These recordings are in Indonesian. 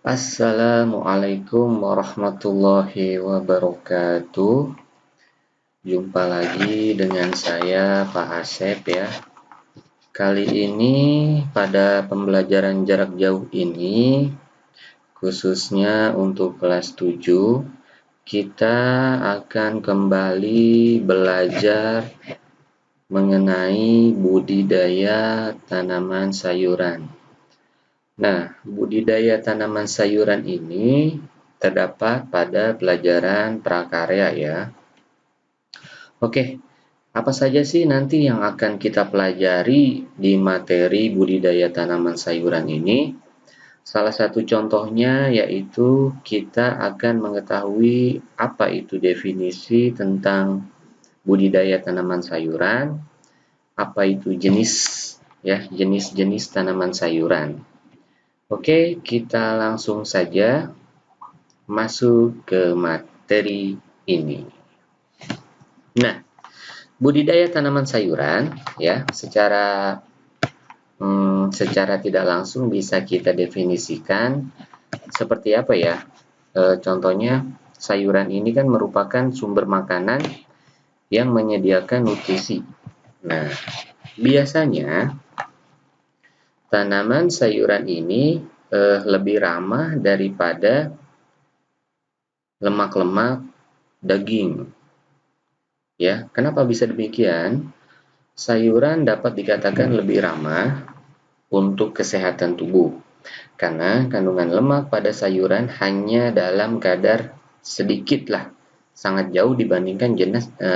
Assalamualaikum warahmatullahi wabarakatuh. Jumpa lagi dengan saya Pak Asep ya. Kali ini pada pembelajaran jarak jauh ini, khususnya untuk kelas 7, kita akan kembali belajar mengenai budidaya tanaman sayuran. Nah, budidaya tanaman sayuran ini terdapat pada pelajaran prakarya ya. Oke, apa saja sih nanti yang akan kita pelajari di materi budidaya tanaman sayuran ini? Salah satu contohnya yaitu kita akan mengetahui apa itu definisi tentang budidaya tanaman sayuran, apa itu jenis-jenis tanaman sayuran. Oke, kita langsung saja masuk ke materi ini. Nah, budidaya tanaman sayuran ya, secara tidak langsung bisa kita definisikan seperti apa ya? Contohnya, sayuran ini kan merupakan sumber makanan yang menyediakan nutrisi. Nah, biasanya tanaman sayuran ini lebih ramah daripada lemak-lemak daging. Ya, kenapa bisa demikian? Sayuran dapat dikatakan lebih ramah untuk kesehatan tubuh karena kandungan lemak pada sayuran hanya dalam kadar sedikit lah, sangat jauh dibandingkan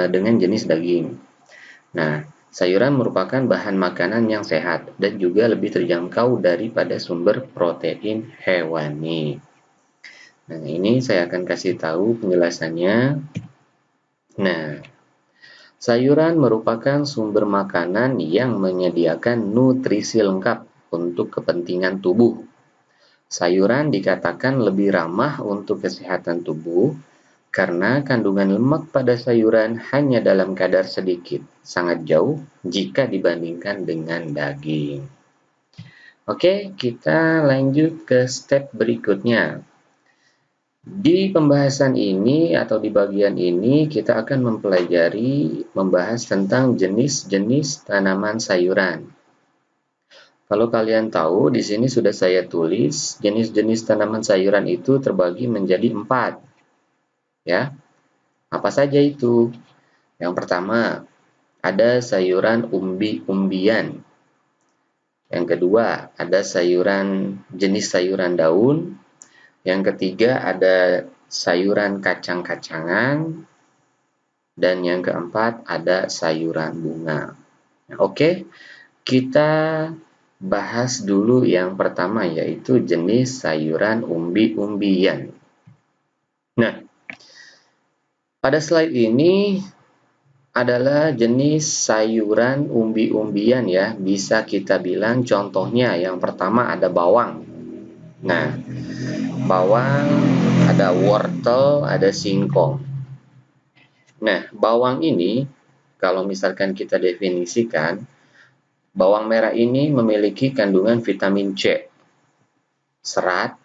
dengan jenis daging. Nah, sayuran merupakan bahan makanan yang sehat dan juga lebih terjangkau daripada sumber protein hewani. Nah, ini saya akan kasih tahu penjelasannya. Nah, sayuran merupakan sumber makanan yang menyediakan nutrisi lengkap untuk kepentingan tubuh. Sayuran dikatakan lebih ramah untuk kesehatan tubuh karena kandungan lemak pada sayuran hanya dalam kadar sedikit, sangat jauh jika dibandingkan dengan daging. Oke, kita lanjut ke step berikutnya. Di pembahasan ini atau di bagian ini kita akan membahas tentang jenis-jenis tanaman sayuran. Kalau kalian tahu, di sini sudah saya tulis jenis-jenis tanaman sayuran itu terbagi menjadi 4. Ya. Apa saja itu? Yang pertama, ada sayuran umbi-umbian. Yang kedua, ada jenis sayuran daun. Yang ketiga, ada sayuran kacang-kacangan. Dan yang keempat, ada sayuran bunga. Nah, oke, kita bahas dulu yang pertama, yaitu jenis sayuran umbi-umbian. Nah, pada slide ini adalah jenis sayuran umbi-umbian ya. Bisa kita bilang contohnya yang pertama ada bawang. Nah, bawang, ada wortel, ada singkong. Nah, bawang ini kalau misalkan kita definisikan, bawang merah ini memiliki kandungan vitamin C, serat,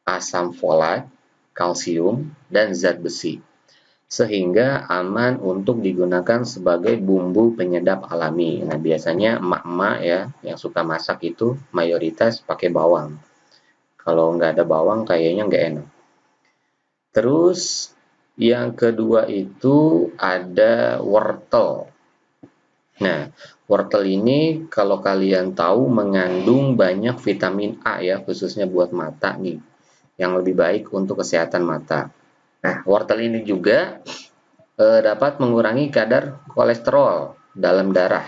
asam folat, kalsium, dan zat besi, sehingga aman untuk digunakan sebagai bumbu penyedap alami. Nah, biasanya emak-emak ya yang suka masak itu mayoritas pakai bawang. Kalau nggak ada bawang kayaknya nggak enak. Terus yang kedua itu ada wortel. Nah, wortel ini kalau kalian tahu mengandung banyak vitamin A ya, khususnya buat mata nih, yang lebih baik untuk kesehatan mata. Nah, wortel ini juga dapat mengurangi kadar kolesterol dalam darah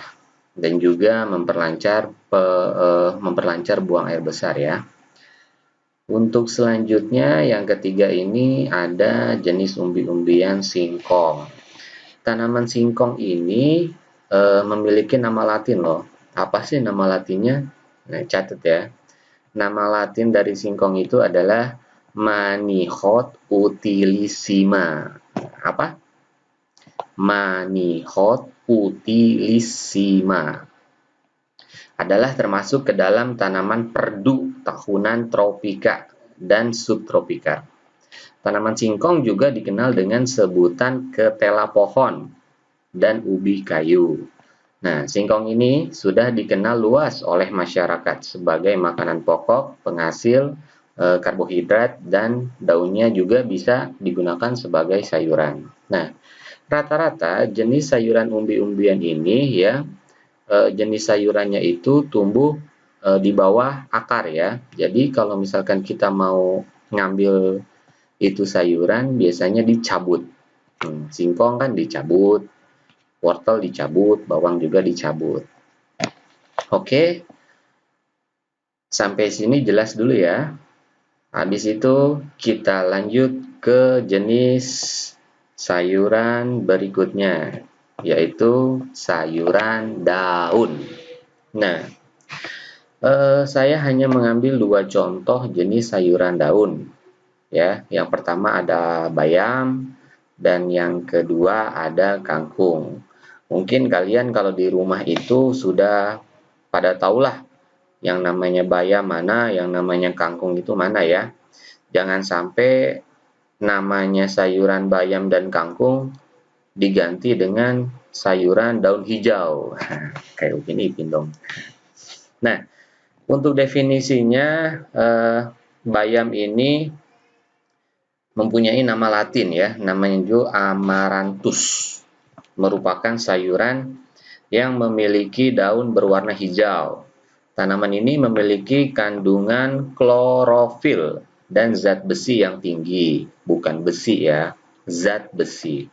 dan juga memperlancar buang air besar ya. Untuk selanjutnya yang ketiga ini ada jenis umbi-umbian singkong. Tanaman singkong ini memiliki nama latin loh. Apa sih nama latinnya? Nah, catat ya. Nama latin dari singkong itu adalah Manihot utilissima. Apa? Manihot utilissima. Adalah termasuk ke dalam tanaman perdu tahunan tropika dan subtropika. Tanaman singkong juga dikenal dengan sebutan ketela pohon dan ubi kayu. Nah, singkong ini sudah dikenal luas oleh masyarakat sebagai makanan pokok, penghasil karbohidrat, dan daunnya juga bisa digunakan sebagai sayuran. Nah, rata-rata jenis sayuran umbi-umbian ini ya, jenis sayurannya itu tumbuh di bawah akar ya. Jadi kalau misalkan kita mau ngambil itu sayuran biasanya dicabut. Singkong kan dicabut, wortel dicabut, bawang juga dicabut. Oke, sampai sini jelas dulu ya. Habis itu kita lanjut ke jenis sayuran berikutnya, yaitu sayuran daun. Nah, saya hanya mengambil dua contoh jenis sayuran daun. Ya, yang pertama ada bayam dan yang kedua ada kangkung. Mungkin kalian kalau di rumah itu sudah pada tahulah yang namanya bayam mana, yang namanya kangkung itu mana ya. Jangan sampai namanya sayuran bayam dan kangkung diganti dengan sayuran daun hijau. Kayak Upin Ipin dong. Nah, untuk definisinya bayam ini mempunyai nama Latin ya, namanya juga Amaranthus. Merupakan sayuran yang memiliki daun berwarna hijau. Tanaman ini memiliki kandungan klorofil dan zat besi yang tinggi, bukan besi ya, zat besi.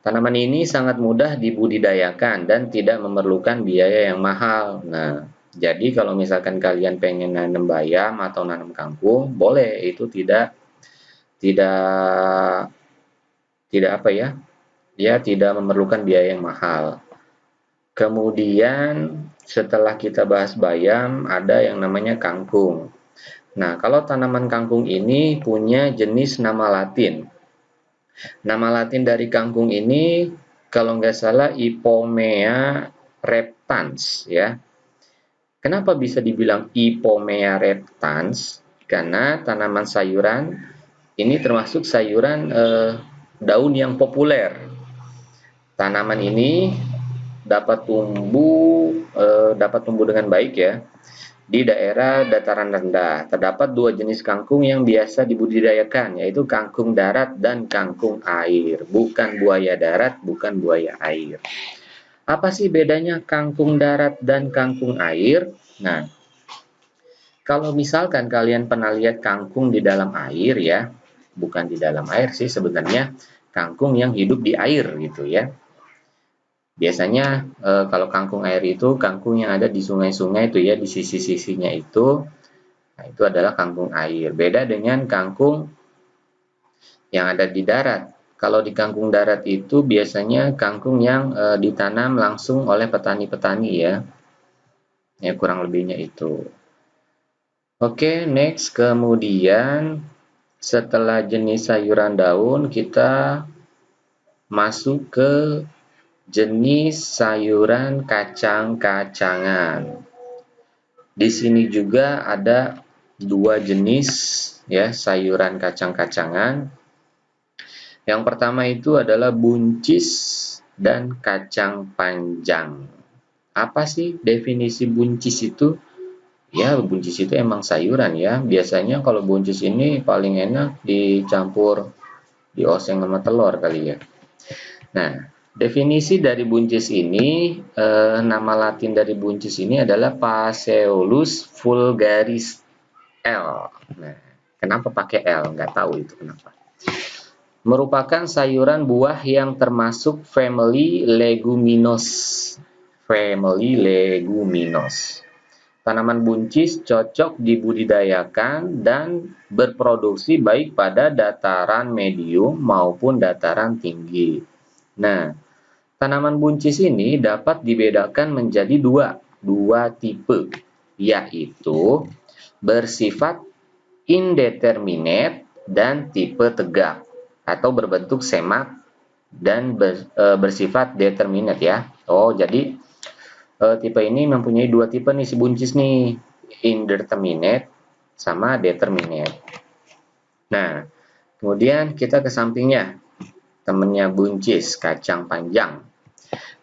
Tanaman ini sangat mudah dibudidayakan dan tidak memerlukan biaya yang mahal. Nah, jadi kalau misalkan kalian pengen nanam bayam atau nanam kangkung, boleh, itu tidak tidak tidak apa ya, dia tidak memerlukan biaya yang mahal. Kemudian setelah kita bahas bayam, ada yang namanya kangkung. Nah, kalau tanaman kangkung ini punya jenis nama Latin. Nama Latin dari kangkung ini kalau nggak salah Ipomea reptans ya. Kenapa bisa dibilang Ipomea reptans? Karena tanaman sayuran ini termasuk sayuran daun yang populer. Tanaman ini dapat tumbuh dengan baik ya di daerah dataran rendah. Terdapat dua jenis kangkung yang biasa dibudidayakan, yaitu kangkung darat dan kangkung air. Bukan buaya darat, bukan buaya air. Apa sih bedanya kangkung darat dan kangkung air? Nah, kalau misalkan kalian pernah lihat kangkung di dalam air ya, bukan di dalam air sih sebenarnya, kangkung yang hidup di air gitu ya. Biasanya kalau kangkung air itu kangkung yang ada di sungai-sungai itu ya, di sisi-sisinya itu, nah itu adalah kangkung air. Beda dengan kangkung yang ada di darat. Kalau di kangkung darat itu biasanya kangkung yang ditanam langsung oleh petani-petani ya. Ya kurang lebihnya itu. Oke, next. Kemudian setelah jenis sayuran daun kita masuk ke jenis sayuran kacang-kacangan. Di sini juga ada dua jenis ya sayuran kacang-kacangan. Yang pertama itu adalah buncis dan kacang panjang. Apa sih definisi buncis itu? Ya, buncis itu emang sayuran ya. Biasanya kalau buncis ini paling enak dicampur dioseng sama telur kali ya. Nah, definisi dari buncis ini, nama Latin dari buncis ini adalah Phaseolus vulgaris L. Nah, kenapa pakai L? Nggak tahu itu kenapa. Merupakan sayuran buah yang termasuk family Leguminous. Family Leguminous. Tanaman buncis cocok dibudidayakan dan berproduksi baik pada dataran medium maupun dataran tinggi. Nah, tanaman buncis ini dapat dibedakan menjadi dua tipe, yaitu bersifat indeterminate dan tipe tegak atau berbentuk semak dan bersifat determinate ya. Oh, jadi tipe ini mempunyai dua tipe nih si buncis nih, indeterminate sama determinate. Nah, kemudian kita ke sampingnya, temennya buncis, kacang panjang.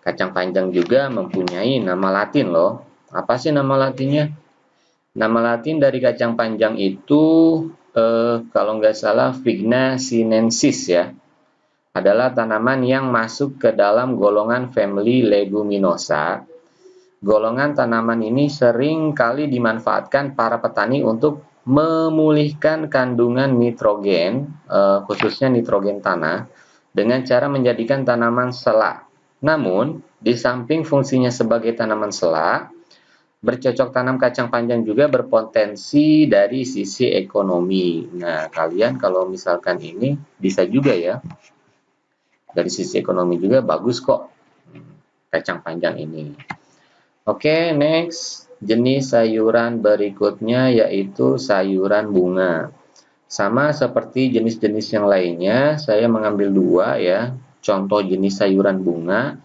Kacang panjang juga mempunyai nama latin loh. Apa sih nama latinnya? Nama latin dari kacang panjang itu kalau nggak salah Vigna sinensis ya. Adalah tanaman yang masuk ke dalam golongan famili Leguminosa. Golongan tanaman ini sering kali dimanfaatkan para petani untuk memulihkan kandungan nitrogen, khususnya nitrogen tanah, dengan cara menjadikan tanaman sela. Namun, di samping fungsinya sebagai tanaman sela, bercocok tanam kacang panjang juga berpotensi dari sisi ekonomi. Nah, kalian kalau misalkan ini bisa juga ya, dari sisi ekonomi juga bagus kok kacang panjang ini. Oke, next. Jenis sayuran berikutnya yaitu sayuran bunga. Sama seperti jenis-jenis yang lainnya, saya mengambil dua ya, contoh jenis sayuran bunga,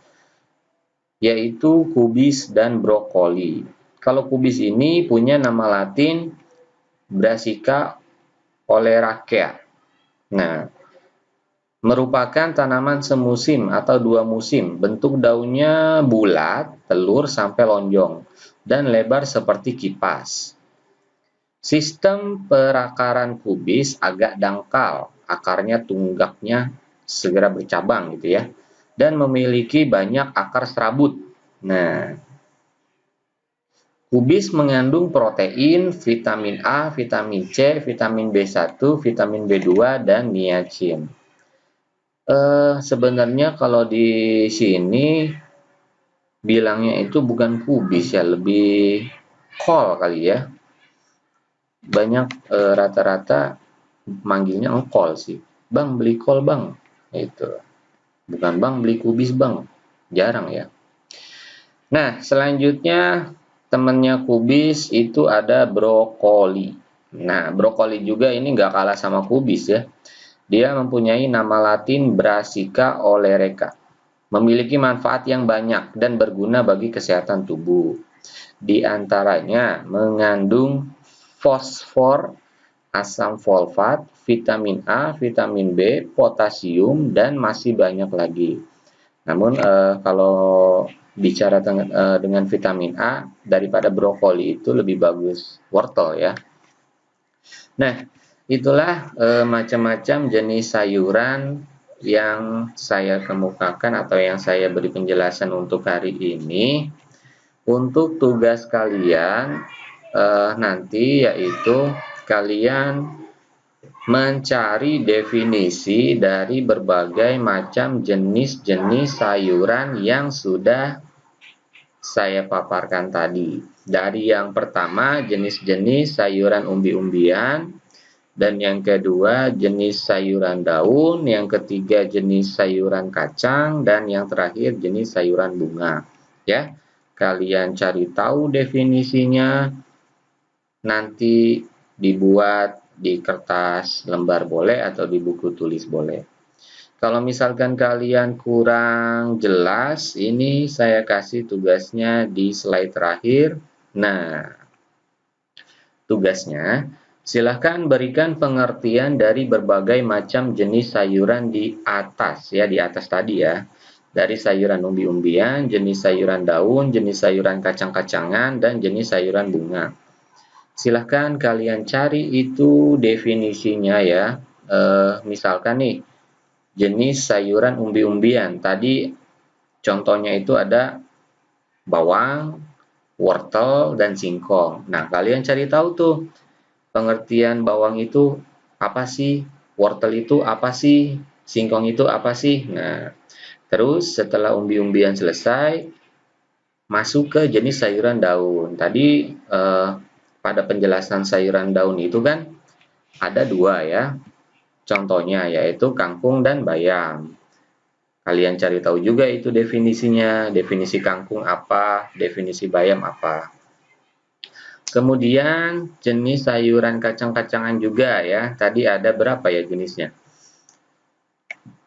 yaitu kubis dan brokoli. Kalau kubis ini punya nama latin Brassica oleracea. Nah, merupakan tanaman semusim atau dua musim. Bentuk daunnya bulat, telur sampai lonjong, dan lebar seperti kipas. Sistem perakaran kubis agak dangkal, akarnya tunggaknya segera bercabang gitu ya, dan memiliki banyak akar serabut. Nah, kubis mengandung protein, vitamin A, vitamin C, vitamin B1, vitamin B2, dan niacin. Sebenarnya kalau di sini bilangnya itu bukan kubis ya, lebih kol kali ya. Banyak rata-rata manggilnya engkol sih. Bang, beli kol bang. Itu. Bukan bang, beli kubis bang. Jarang ya. Nah, selanjutnya temennya kubis itu ada brokoli. Nah, brokoli juga ini nggak kalah sama kubis ya. Dia mempunyai nama latin Brassica oleracea. Memiliki manfaat yang banyak dan berguna bagi kesehatan tubuh. Di antaranya mengandung fosfor, asam folfat, vitamin A, vitamin B, potasium, dan masih banyak lagi. Namun kalau bicara dengan vitamin A, daripada brokoli itu lebih bagus wortel ya. Nah, itulah macam-macam jenis sayuran yang saya kemukakan atau yang saya beri penjelasan untuk hari ini. Untuk tugas kalian nanti yaitu kalian mencari definisi dari berbagai macam jenis-jenis sayuran yang sudah saya paparkan tadi. Dari yang pertama jenis-jenis sayuran umbi-umbian, dan yang kedua jenis sayuran daun, yang ketiga jenis sayuran kacang, dan yang terakhir jenis sayuran bunga. Ya, kalian cari tahu definisinya, nanti dibuat di kertas lembar boleh atau di buku tulis boleh. Kalau misalkan kalian kurang jelas, ini saya kasih tugasnya di slide terakhir. Nah, tugasnya silahkan berikan pengertian dari berbagai macam jenis sayuran di atas ya, di atas tadi ya. Dari sayuran umbi-umbian, jenis sayuran daun, jenis sayuran kacang-kacangan, dan jenis sayuran bunga. Silahkan kalian cari itu definisinya ya. Misalkan nih, jenis sayuran umbi-umbian. Tadi contohnya itu ada bawang, wortel, dan singkong. Nah, kalian cari tahu tuh pengertian bawang itu apa sih, wortel itu apa sih, singkong itu apa sih. Nah, terus setelah umbi-umbian selesai, masuk ke jenis sayuran daun. Tadi pada penjelasan sayuran daun itu kan ada dua ya. Contohnya yaitu kangkung dan bayam. Kalian cari tahu juga itu definisinya, definisi kangkung apa, definisi bayam apa. Kemudian jenis sayuran kacang-kacangan juga ya. Tadi ada berapa ya jenisnya?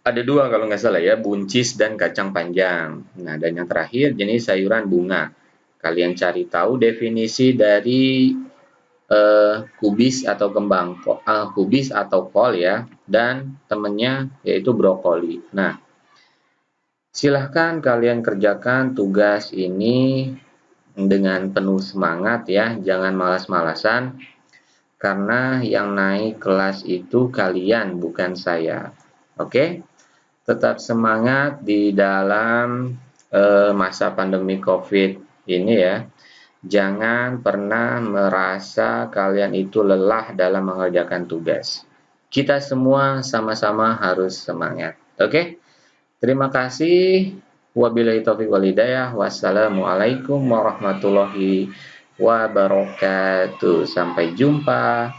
Ada dua kalau nggak salah ya, buncis dan kacang panjang. Nah, dan yang terakhir jenis sayuran bunga. Kalian cari tahu definisi dari kubis atau kubis atau kol ya, dan temennya yaitu brokoli. Nah, silahkan kalian kerjakan tugas ini dengan penuh semangat ya, jangan malas-malasan, karena yang naik kelas itu kalian, bukan saya. Oke? Tetap semangat di dalam masa pandemi COVID ini ya. Jangan pernah merasa kalian itu lelah dalam mengerjakan tugas. Kita semua sama-sama harus semangat. Oke? Terima kasih. Wabillahi taufiq wal hidayah. Wassalamualaikum warahmatullahi wabarakatuh. Sampai jumpa.